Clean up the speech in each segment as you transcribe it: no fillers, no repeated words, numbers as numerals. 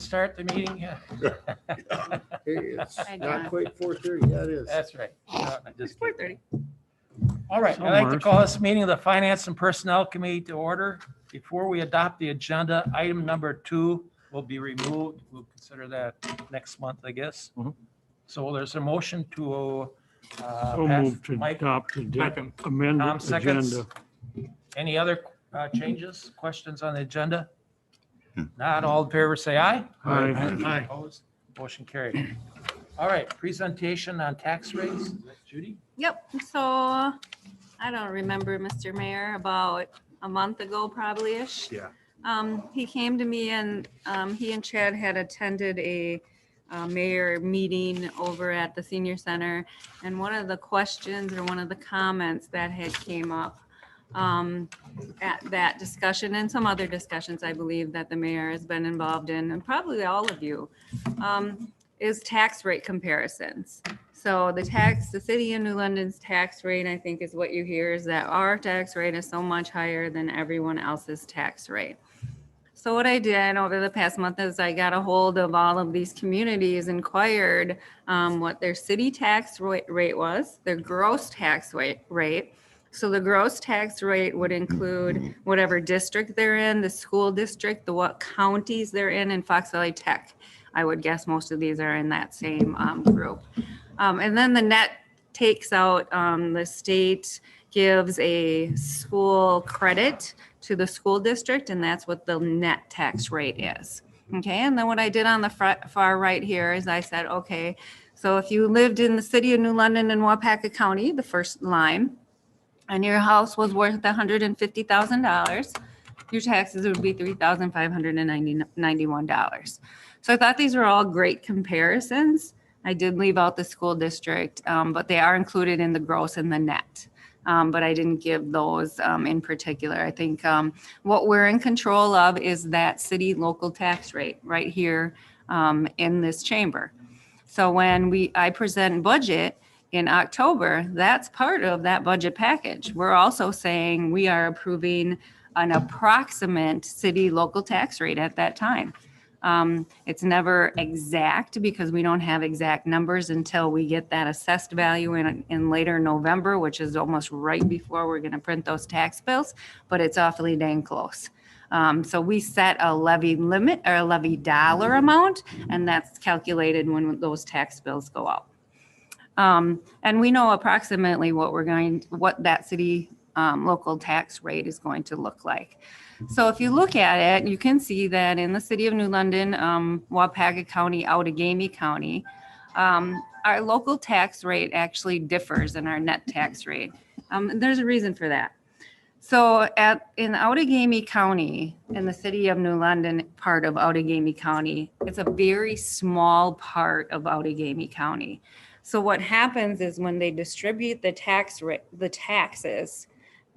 start the meeting? Yeah. Hey, it's Hi, not John. quite 4:30. Yeah, it is. That's right. No, I just kidding. 4:30. All right, I'd like to call this meeting of the Finance and Personnel Committee to order. Before we adopt the agenda, item number 2 will be removed. We'll consider that next month, I guess. Mhm. So there's a motion to So pass. moved to Mike, adopt the Second. amended Tom seconds. agenda. Any other changes, questions on the agenda? Not all in favor, say aye. Aye. Opposed? Motion carried. All right, presentation on tax rates. Judy? Yep, so I don't remember, Mr. Mayor, about a month ago probably-ish. Yeah. He came to me and he and Chad had attended a mayor meeting over at the senior center. And one of the questions or one of the comments that had came up at that discussion and some other discussions, I believe, that the mayor has been involved in, and probably all of you, is tax rate comparisons. So the city of New London's tax rate, I think, is what you hear, is that our tax rate is so much higher than everyone else's tax rate. So what I did over the past month is I got a hold of all of these communities, inquired what their city tax rate was, their gross tax rate. So the gross tax rate would include whatever district they're in, the school district, what counties they're in Fox Valley Tech. I would guess most of these are in that same group. And then the net takes out, the state gives a school credit to the school district, and that's what the net tax rate is. Okay, and then what I did on the far right here is I said, okay, so if you lived in the city of New London and Waupaca County, the first line, and your house was worth $150,000, your taxes would be $3,591. So I thought these were all great comparisons. I did leave out the school district, but they are included in the gross and the net. But I didn't give those in particular. I think what we're in control of is that city local tax rate right here in this chamber. So when I present budget in October, that's part of that budget package. We're also saying we are approving an approximate city local tax rate at that time. It's never exact because we don't have exact numbers until we get that assessed value in later November, which is almost right before we're going to print those tax bills, but it's awfully dang close. So we set a levy limit or a levy dollar amount, and that's calculated when those tax bills go out. And we know approximately what that city local tax rate is going to look like. So if you look at it, you can see that in the city of New London, Waupaca County, Outagamie County, our local tax rate actually differs in our net tax rate. There's a reason for that. So in Outagamie County, in the city of New London, part of Outagamie County, it's a very small part of Outagamie County. So what happens is when they distribute the taxes,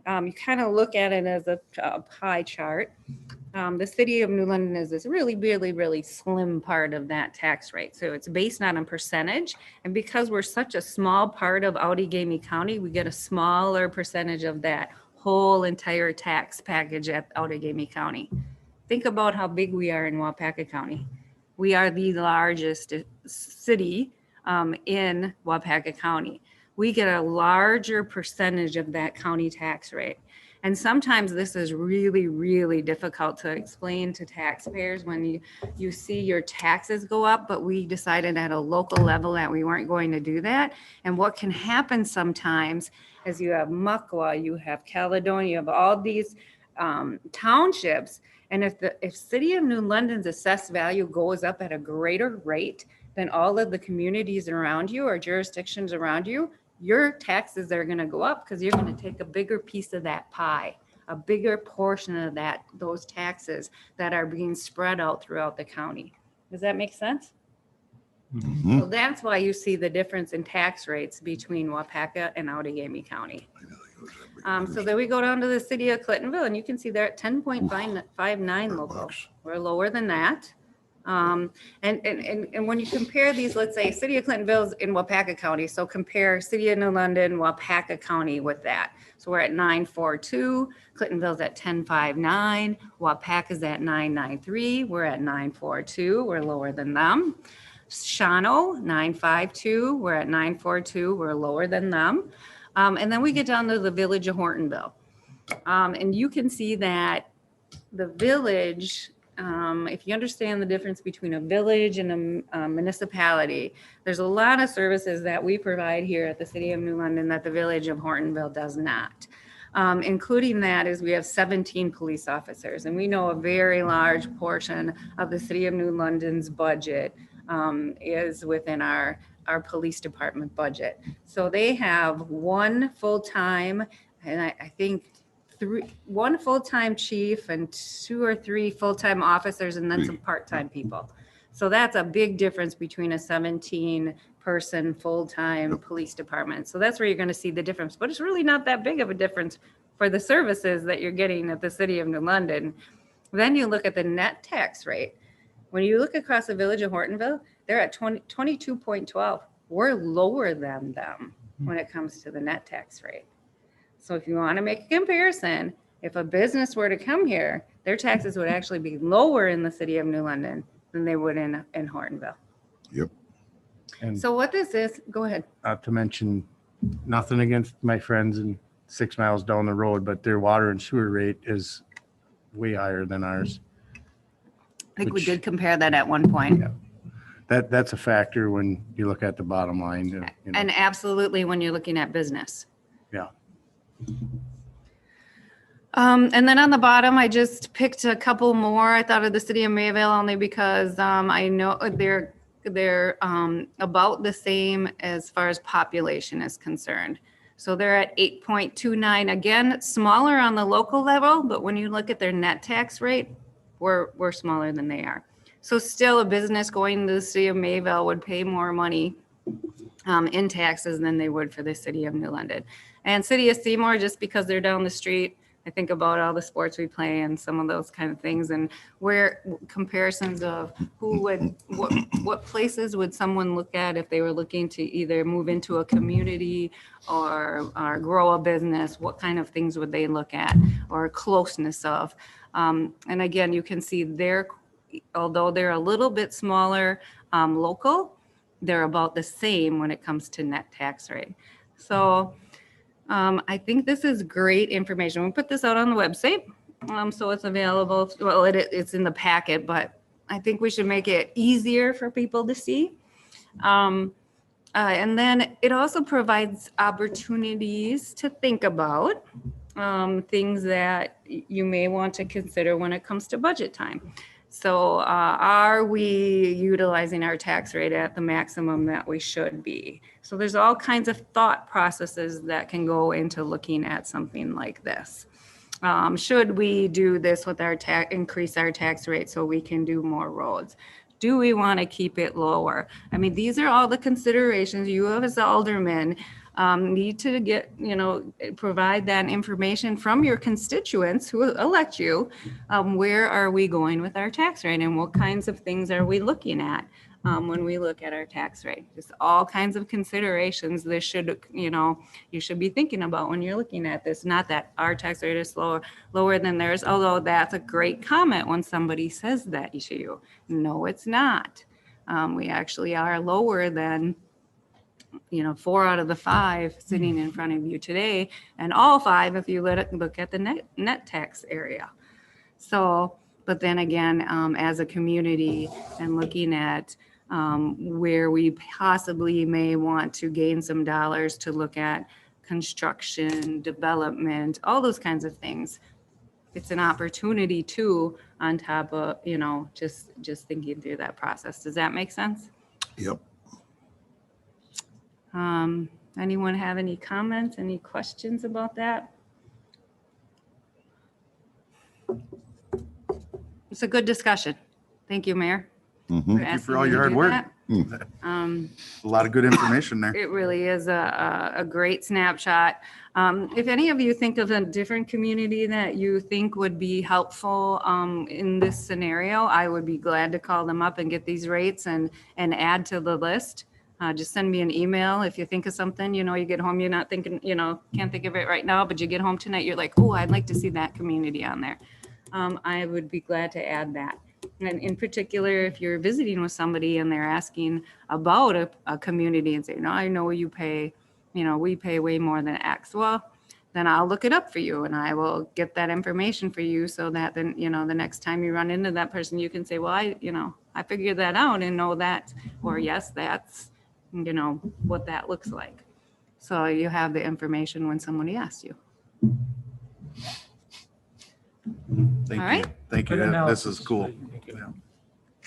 you kind of look at it as a pie chart. The city of New London is this really, really, really slim part of that tax rate. So it's based on a percentage. And because we're such a small part of Outagamie County, we get a smaller percentage of that whole entire tax package at Outagamie County. Think about how big we are in Waupaca County. We are the largest city in Waupaca County. We get a larger percentage of that county tax rate. And sometimes this is really, really difficult to explain to taxpayers when you see your taxes go up, but we decided at a local level that we weren't going to do that. And what can happen sometimes is you have Muckwa, you have Caledonia, you have all these townships. And if City of New London's assessed value goes up at a greater rate than all of the communities around you or jurisdictions around you, your taxes are going to go up because you're going to take a bigger piece of that pie, a bigger portion of those taxes that are being spread out throughout the county. Does that make sense? So that's why you see the difference in tax rates between Waupaca and Outagamie County. So then we go down to the city of Clintonville, and you can see they're at 10.59 local. We're lower than that. And when you compare these, let's say City of Clintonville's in Wapaka County, so compare City of New London, Wapaka County with that. So we're at 942, Clintonville's at 1059, Wapaka's at 993, we're at 942, we're lower than them. Shawano, 952, we're at 942, we're lower than them. And then we get down to the village of Hortonville. And you can see that the village, if you understand the difference between a village and a municipality, there's a lot of services that we provide here at the City of New London that the village of Hortonville does not. Including that is we have 17 police officers, and we know a very large portion of the City of New London's budget is within our police department budget. So they have one full-time, and I think one full-time chief and 2 or 3 full-time officers, and then some part-time people. So that's a big difference between a 17-person full-time police department. So that's where you're going to see the difference. But it's really not that big of a difference for the services that you're getting at the City of New London. Then you look at the net tax rate. When you look across the village of Hortonville, they're at 22.12. We're lower than them when it comes to the net tax rate. So if you want to make a comparison, if a business were to come here, their taxes would actually be lower in the City of New London than they would in Hortonville. Yep. And So what this is, go ahead. not to mention, nothing against my friends in 6 miles down the road, but their water and sewer rate is way higher than ours. I think we Which- did compare that at one point. Yeah. That's a factor when you look at the bottom line. You know. And absolutely when you're looking at business. Yeah. And then on the bottom, I just picked a couple more. I thought of the City of Mayville only because I know they're about the same as far as population is concerned. So they're at 8.29, again, smaller on the local level, but when you look at their net tax rate, we're smaller than they are. So still a business going to the City of Mayville would pay more money in taxes than they would for the City of New London. And City of Seymour, just because they're down the street, I think about all the sports we play and some of those kind of things, and where comparisons of what places would someone look at if they were looking to either move into a community or grow a business, what kind of things would they look at, or closeness of. And again, you can see although they're a little bit smaller local, they're about the same when it comes to net tax rate. So I think this is great information. We'll put this out on the website, so it's available. Well, it's in the packet, but I think we should make it easier for people to see. And then it also provides opportunities to think about things that you may want to consider when it comes to budget time. So are we utilizing our tax rate at the maximum that we should be? So there's all kinds of thought processes that can go into looking at something like this. Should we do this with our increase our tax rate so we can do more roads? Do we want to keep it lower? I mean, these are all the considerations you as aldermen need to get, provide that information from your constituents who elect you. Where are we going with our tax rate, and what kinds of things are we looking at when we look at our tax rate? Just all kinds of considerations this should, you should be thinking about when you're looking at this. Not that our tax rate is lower than theirs, although that's a great comment when somebody says that to you. No, it's not. We actually are lower than 4 out of the 5 sitting in front of you today, and all 5 if you look at the net tax area. So, but then again, as a community and looking at where we possibly may want to gain some dollars to look at construction, development, all those kinds of things, it's an opportunity too, on top of, just thinking through that process. Does that make sense? Yep. Anyone have any comments, any questions about that? It's a good discussion. Thank you, Mayor. We're Thank you for asking all you your to hard do work. that. A lot of good information there. It really is a great snapshot. If any of you think of a different community that you think would be helpful in this scenario, I would be glad to call them up and get these rates and add to the list. Just send me an email if you think of something, you get home, you're not thinking, can't think of it right now, but you get home tonight, you're like, oh, I'd like to see that community on there. I would be glad to add that. And in particular, if you're visiting with somebody and they're asking about a community and say, no, I know you pay, we pay way more than X. Well, then I'll look it up for you and I will get that information for you so that then, the next time you run into that person, you can say, well, I figured that out and know that, or yes, that's, what that looks like. So you have the information when somebody asks you. Thank All you. right. Thank you. Good This analysis. is cool. Thank you. Yeah.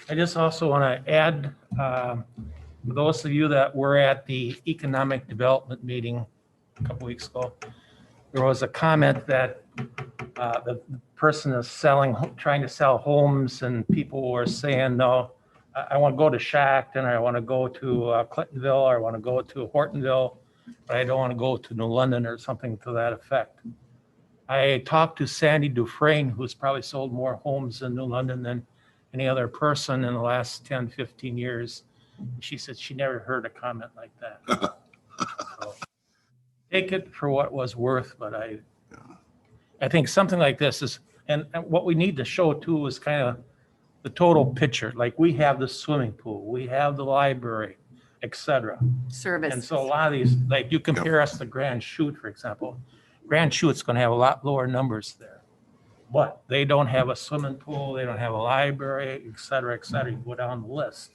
I just also want to add, for those of you that were at the economic development meeting a couple weeks ago, there was a comment that the person is trying to sell homes, and people were saying, no, I want to go to Shackton, or I want to go to Clintonville, or I want to go to Hortonville, but I don't want to go to New London or something to that effect. I talked to Sandy Dufresne, who's probably sold more homes in New London than any other person in the last 10, 15 years. She said she never heard a comment like that. So, take it for what it was worth, but I think something like this is, and what we need to show too is kind of the total picture. Like, we have the swimming pool, we have the library, et cetera. Service. And so a lot of these, like, you compare us to Grand Chute, for example. Grand Chute's going to have a lot lower numbers there, but they don't have a swimming pool, they don't have a library, et cetera, et cetera. You go down the list.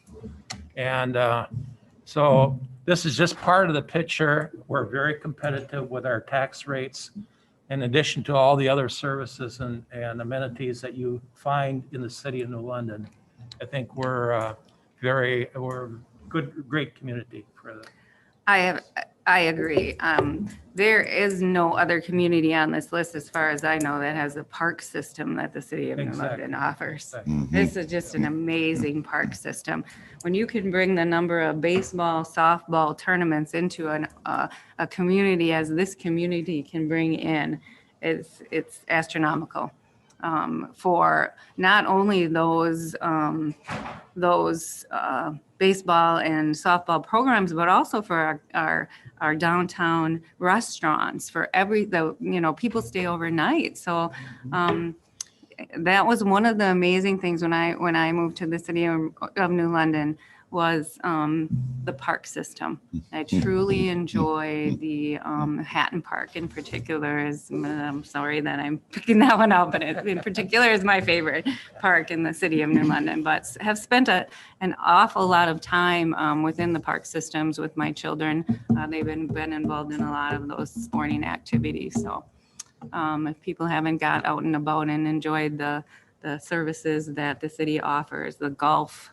And so this is just part of the picture. We're very competitive with our tax rates, in addition to all the other services and amenities that you find in the city of New London. I think we're great community for that. I agree. There is no other community on this list, as far as I know, that has a park system that the city of New London offers. This is just an amazing park system. When you can bring the number of baseball, softball tournaments into a community as this community can bring in, it's astronomical. For not only those baseball and softball programs, but also for our downtown restaurants, for people stay overnight. So that was one of the amazing things when I moved to the city of New London, was the park system. I truly enjoy the Hatton Park in particular. I'm sorry that I'm picking that one out, but it in particular is my favorite park in the city of New London. But have spent an awful lot of time within the park systems with my children. They've been involved in a lot of those sporting activities. So if people haven't got out and about and enjoyed the services that the city offers, the golf,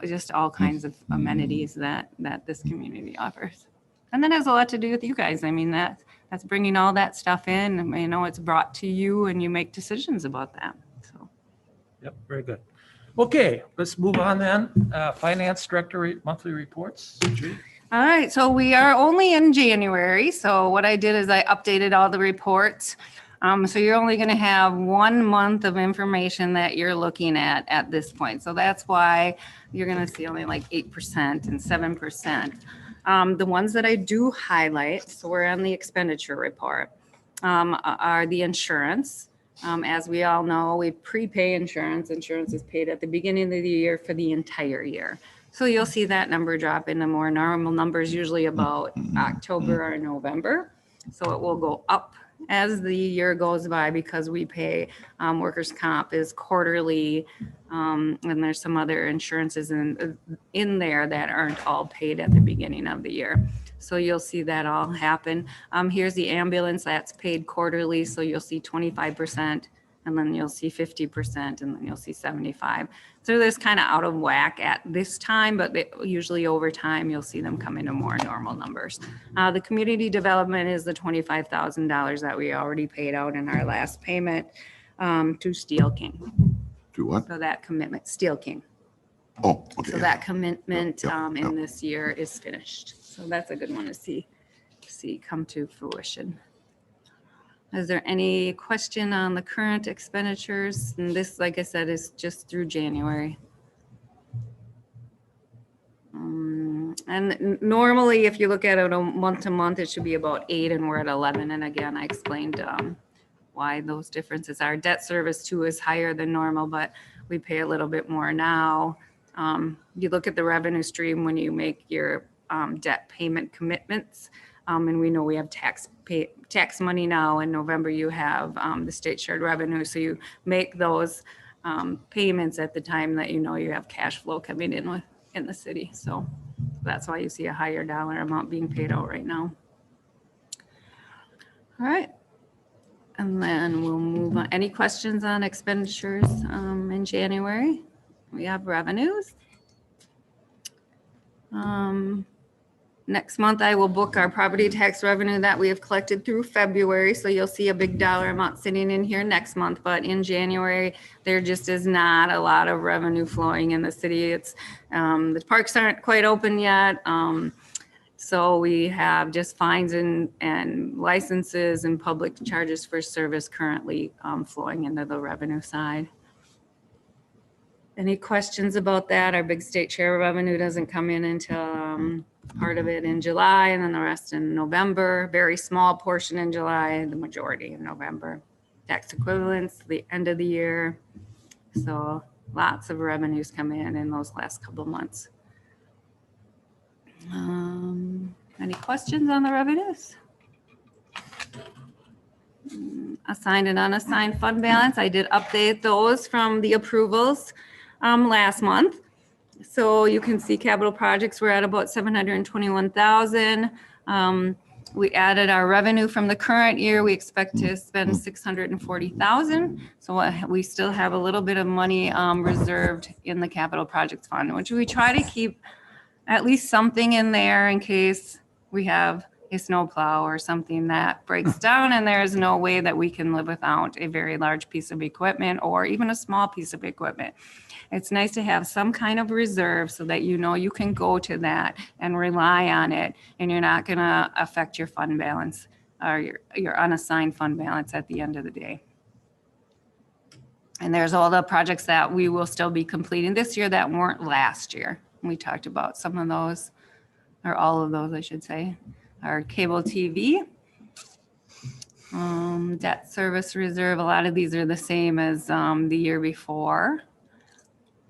just all kinds of amenities that this community offers. And that has a lot to do with you guys. I mean, that's bringing all that stuff in. It's brought to you and you make decisions about that. So. Yep, very good. Okay, let's move on then. Finance Director monthly reports. Judy? All right, so we are only in January. So what I did is I updated all the reports. So you're only going to have 1 month of information that you're looking at this point. So that's why you're going to see only like 8% and 7%. The ones that I do highlight, so we're on the expenditure report, are the insurance. As we all know, we prepay insurance. Insurance is paid at the beginning of the year for the entire year. So you'll see that number drop into more normal numbers, usually about October or November. So it will go up as the year goes by, because we pay workers' comp is quarterly, and there's some other insurances in there that aren't all paid at the beginning of the year. So you'll see that all happen. Here's the ambulance, that's paid quarterly, so you'll see 25%, and then you'll see 50%, and then you'll see 75%. So there's kind of out of whack at this time, but usually over time, you'll see them come into more normal numbers. The community development is the $25,000 that we already paid out in our last payment to Steel King. To what? So that commitment, Steel King. Oh, okay. So yeah. that commitment Yep, in this year is finished. So that's a good one to see come to fruition. Is there any question on the current expenditures? And this, like I said, is just through January. And normally, if you look at it on month to month, it should be about 8 and we're at 11. And again, I explained why those differences are. Debt service too is higher than normal, but we pay a little bit more now. You look at the revenue stream when you make your debt payment commitments. And we know we have tax money now. In November, you have the state shared revenue. So you make those payments at the time that you know you have cash flow coming in the city. So that's why you see a higher dollar amount being paid out right now. All right. And then we'll move on. Any questions on expenditures in January? We have revenues. Next month, I will book our property tax revenue that we have collected through February. So you'll see a big dollar amount sitting in here next month. But in January, there just is not a lot of revenue flowing in the city. It's the parks aren't quite open yet. So we have just fines and licenses and public charges for service currently flowing into the revenue side. Any questions about that? Our big state share revenue doesn't come in until part of it in July and then the rest in November. Very small portion in July, the majority in November. Tax equivalents, the end of the year. So lots of revenues come in those last couple of months. Any questions on the revenues? Assigned and unassigned fund balance. I did update those from the approvals last month. So you can see capital projects were at about 721,000. We added our revenue from the current year. We expect to spend 640,000. So we still have a little bit of money reserved in the capital projects fund, which we try to keep at least something in there in case we have a snowplow or something that breaks down and there is no way that we can live without a very large piece of equipment or even a small piece of equipment. It's nice to have some kind of reserve so that you know you can go to that and rely on it and you're not going to affect your fund balance or your unassigned fund balance at the end of the day. And there's all the projects that we will still be completing this year that weren't last year. We talked about some of those, or all of those, I should say. Our cable TV, debt service reserve. A lot of these are the same as the year before.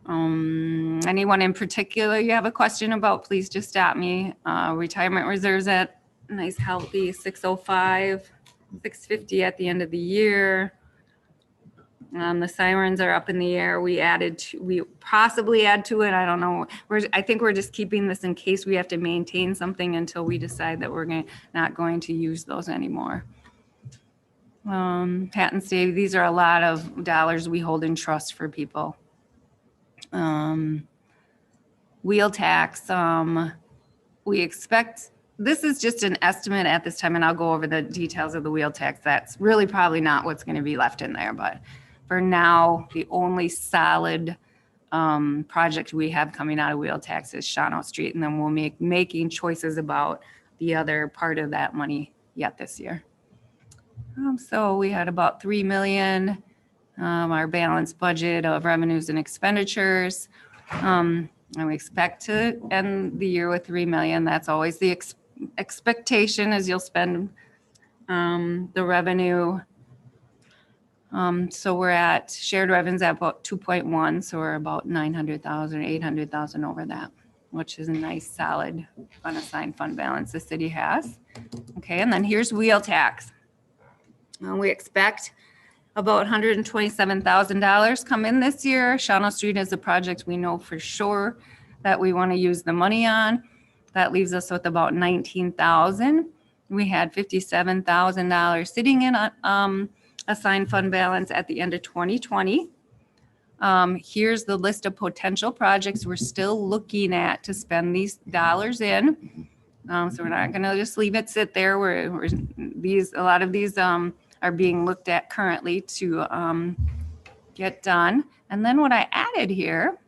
Anyone in particular you have a question about, please just stop me. Retirement reserves at nice healthy 605, 650 at the end of the year. The sirens are up in the air. We possibly add to it. I don't know. I think we're just keeping this in case we have to maintain something until we decide that we're not going to use those anymore. Patent stay. These are a lot of dollars we hold in trust for people. Wheel tax. We expect, this is just an estimate at this time, and I'll go over the details of the wheel tax. That's really probably not what's going to be left in there, but for now, the only solid project we have coming out of wheel tax is Shawano Street, and then we'll making choices about the other part of that money yet this year. So we had about 3 million, our balanced budget of revenues and expenditures. And we expect to end the year with 3 million. That's always the expectation, is you'll spend the revenue. So we're at shared revenues at about 2.1. So we're about 900,000, 800,000 over that, which is a nice solid unassigned fund balance the city has. Okay. And then here's wheel tax. We expect about $127,000 come in this year. Shawano Street is a project we know for sure that we want to use the money on. That leaves us with about $19,000. We had $57,000 sitting in assigned fund balance at the end of 2020. Here's the list of potential projects we're still looking at to spend these dollars in. So we're not going to just leave it sit there. A lot of these are being looked at currently to get done. And then what I added here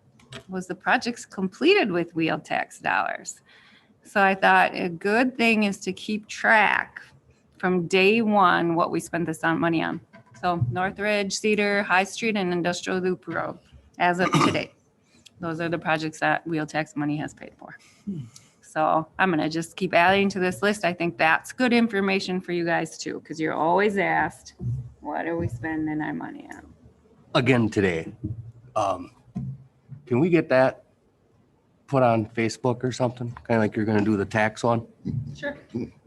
was the projects completed with wheel tax dollars. So I thought a good thing is to keep track from day one what we spent this money on. So Northridge, Cedar, High Street, and Industrial Loop Road as of today. Those are the projects that wheel tax money has paid for. So I'm going to just keep adding to this list. I think that's good information for you guys too, because you're always asked, what are we spending our money on? Again today. Can we get that put on Facebook or something? Kind of like you're gonna do the tax one? Sure.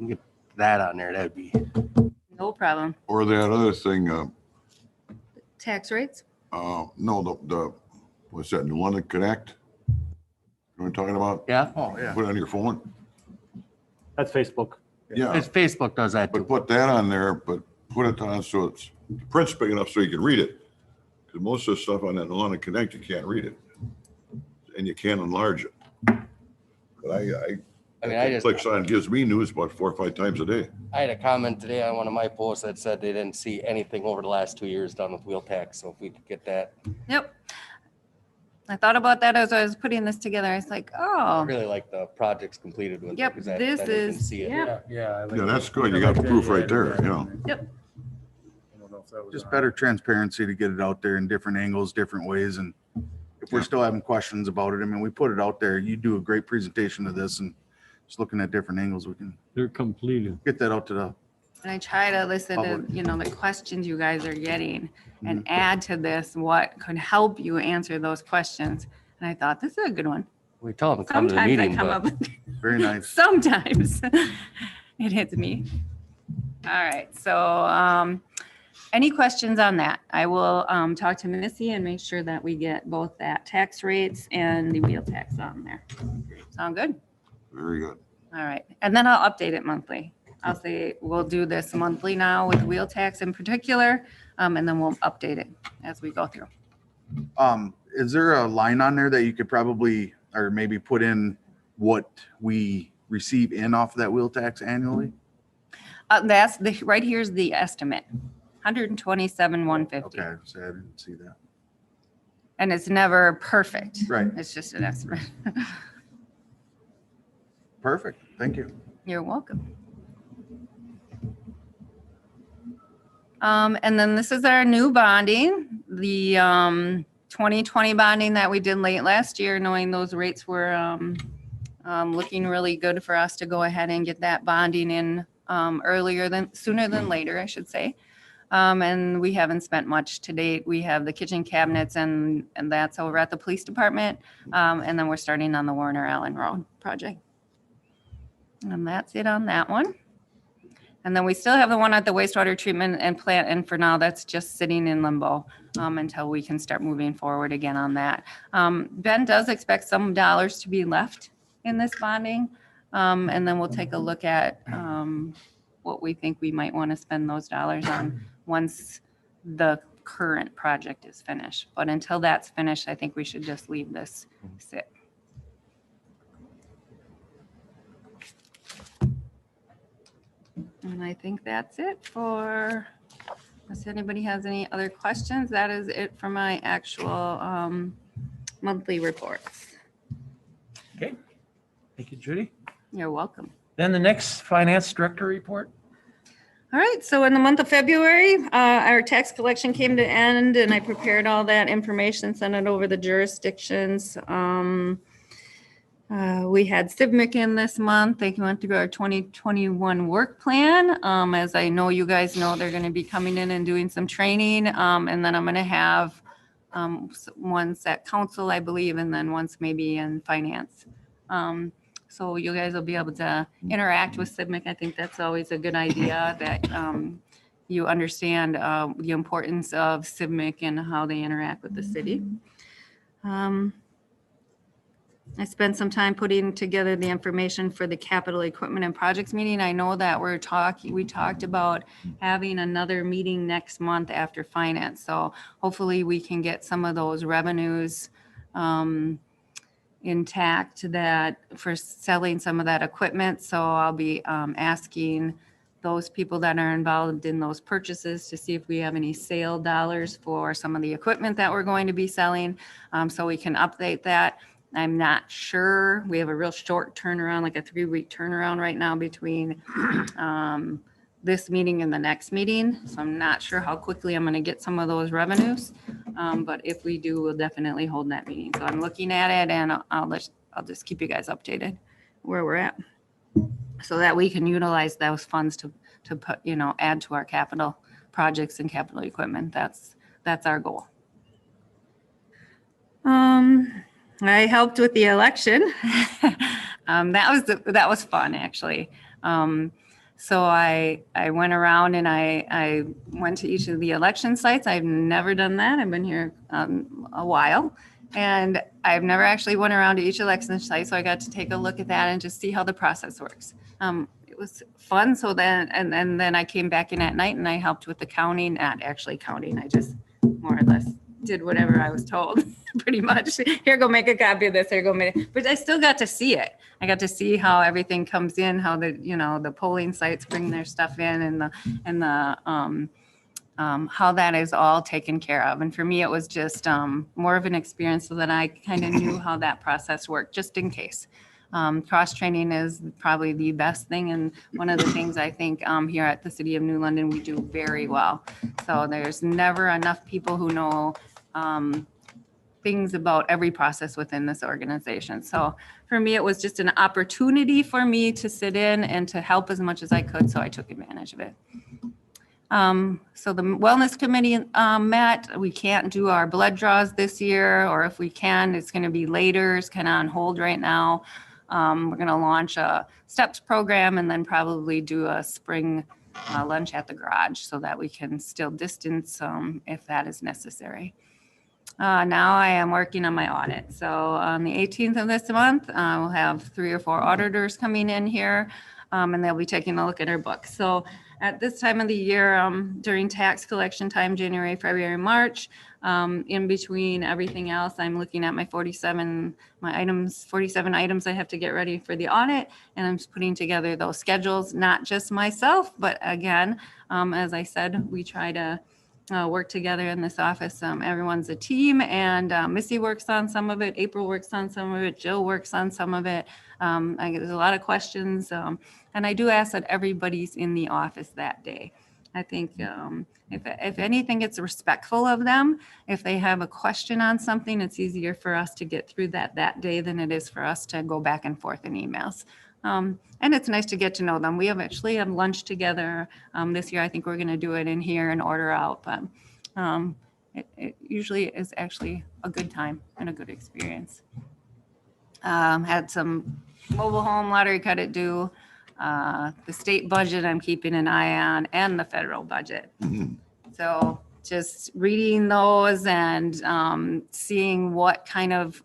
Get that on there, that'd be, No problem. Or that other thing, Tax rates? no, the, what's that, New London Connect? You know what I'm talking about? yeah? Oh, yeah. Put it on your phone? That's Facebook. Yeah, It's Facebook does that but too. put that on there, but put it on so it's, the print's big enough so you can read it. Because most of the stuff on that New London Connect, you can't read it. And you can't enlarge it. But I just, clicks on, gives me news about 4 or 5 times a day. I had a comment today on one of my posts that said they didn't see anything over the last 2 years done with wheel tax. So if we could get that, Yep. I thought about that as I was putting this together. I was like, I oh, really like the projects completed with. it, Yep, 'cause that- this then you can is- see it. yeah. Yeah. Yeah, that's good. You got the proof right there, you know. Yep. Just better transparency to get it out there in different angles, different ways. And if we're still having questions about it, I mean, we put it out there. You do a great presentation of this and just looking at different angles, we can They're completed. get that out to the, and I try to listen to, Public. you know, the questions you guys are getting and add to this what could help you answer those questions. And I thought, this is a good one. We tell them to come to the Sometimes I meeting, come but up, very nice. sometimes it hits me. All right, so any questions on that? I will talk to Missy and make sure that we get both that tax rates and the wheel tax on there. Sound good? Very good. All right, and then I'll update it monthly. I'll say we'll do this monthly now with wheel tax in particular, and then we'll update it as we go through. Is there a line on there that you could probably, or maybe put in what we receive in off of that wheel tax annually? That's the, right here's the estimate, 127,150. Okay, so I didn't see that. And it's never perfect. Right. It's just an estimate. Perfect. Thank you. You're welcome. And then this is our new bonding, the 2020 bonding that we did late last year, knowing those rates were looking really good for us to go ahead and get that bonding in sooner than later, I should say. And we haven't spent much to date. We have the kitchen cabinets and that's over at the police department. And then we're starting on the Warner Allen Road project. And that's it on that one. And then we still have the one at the wastewater treatment and plant. And for now, that's just sitting in limbo until we can start moving forward again on that. Ben does expect some dollars to be left in this bonding. And then we'll take a look at what we think we might want to spend those dollars on once the current project is finished. But until that's finished, I think we should just leave this sit. And I think that's it for, unless anybody has any other questions, that is it for my actual monthly reports. Okay. Thank you, Judy. You're welcome. Then the next finance director report. All right, so in the month of February, our tax collection came to end and I prepared all that information, sent it over the jurisdictions. We had CIVMIC in this month. They went through our 2021 work plan. As I know you guys know, they're going to be coming in and doing some training. And then I'm going to have once at council, I believe, and then once maybe in finance. So you guys will be able to interact with CIVMIC. I think that's always a good idea that you understand the importance of CIVMIC and how they interact with the city. I spent some time putting together the information for the capital equipment and projects meeting. I know that we talked about having another meeting next month after finance. So hopefully we can get some of those revenues intact that for selling some of that equipment. So I'll be asking those people that are involved in those purchases to see if we have any sale dollars for some of the equipment that we're going to be selling, so we can update that. I'm not sure. We have a real short turnaround, like a 3-week turnaround right now between this meeting and the next meeting. So I'm not sure how quickly I'm going to get some of those revenues. But if we do, we'll definitely hold that meeting. So I'm looking at it, and I'll just keep you guys updated where we're at, so that we can utilize those funds to put, add to our capital projects and capital equipment. That's our goal. I helped with the election. That was fun, actually. So I went around and I went to each of the election sites. I've never done that. I've been here a while, and I've never actually went around to each election site. So I got to take a look at that and just see how the process works. It was fun. So then, and then I came back in at night and I helped with the counting, not actually counting. I just more or less did whatever I was told, pretty much. Here, go make a copy of this. Here, go make it. But I still got to see it. I got to see how everything comes in, how the polling sites bring their stuff in, and how that is all taken care of. And for me, it was just more of an experience, so that I kind of knew how that process worked, just in case. Cross training is probably the best thing, and one of the things I think here at the City of New London we do very well. So there's never enough people who know things about every process within this organization. So for me, it was just an opportunity for me to sit in and to help as much as I could. So I took advantage of it. So the wellness committee met. We can't do our blood draws this year, or if we can, it's going to be later. It's kind of on hold right now. We're going to launch a STEPS program and then probably do a spring lunch at the garage, so that we can still distance if that is necessary. Now I am working on my audit. So on the 18th of this month, we'll have 3 or 4 auditors coming in here, and they'll be taking a look at our books. So at this time of the year, during tax collection time, January, February, March, in between everything else, I'm looking at my 47 items I have to get ready for the audit, and I'm just putting together those schedules, not just myself, but again, as I said, we try to work together in this office. Everyone's a team, and Missy works on some of it, April works on some of it, Jill works on some of it. There's a lot of questions, and I do ask that everybody's in the office that day. I think if anything, it's respectful of them. If they have a question on something, it's easier for us to get through that day than it is for us to go back and forth in emails. And it's nice to get to know them. We have actually have lunch together this year. I think we're going to do it in here and order out, but it usually is actually a good time and a good experience. Had some mobile home lottery credit due. The state budget I'm keeping an eye on, and the federal budget. So just reading those and seeing what kind of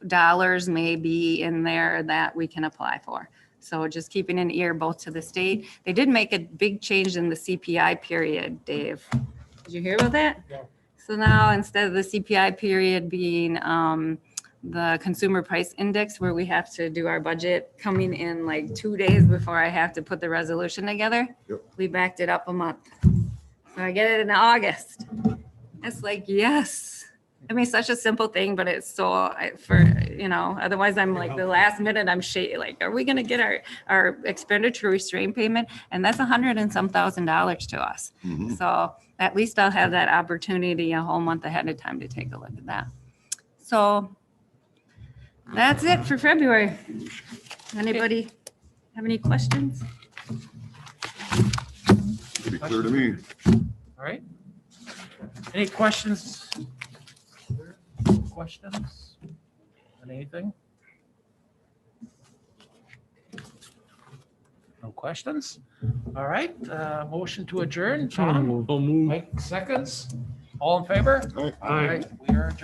dollars may be in there that we can apply for. So just keeping an ear both to the state. They did make a big change in the CPI period, Dave. Did you hear about that? Yeah. So now instead of the CPI period being the consumer price index, where we have to do our budget coming in like 2 days before I have to put the resolution together, we backed it up a month. So I get it in August. It's like, yes. I mean, such a simple thing, but it's so otherwise I'm like the last minute I'm shaking, like, are we going to get our expenditure restraint payment? And that's $100,000 and some to us. So at least I'll have that opportunity a whole month ahead of time to take a look at that. So that's it for February. Anybody have any questions? Pretty clear to me. All right. Any questions? Questions? On anything? No questions? All right, motion to adjourn. Tom? Mike seconds. All in favor? All right. All right, we are adjourned.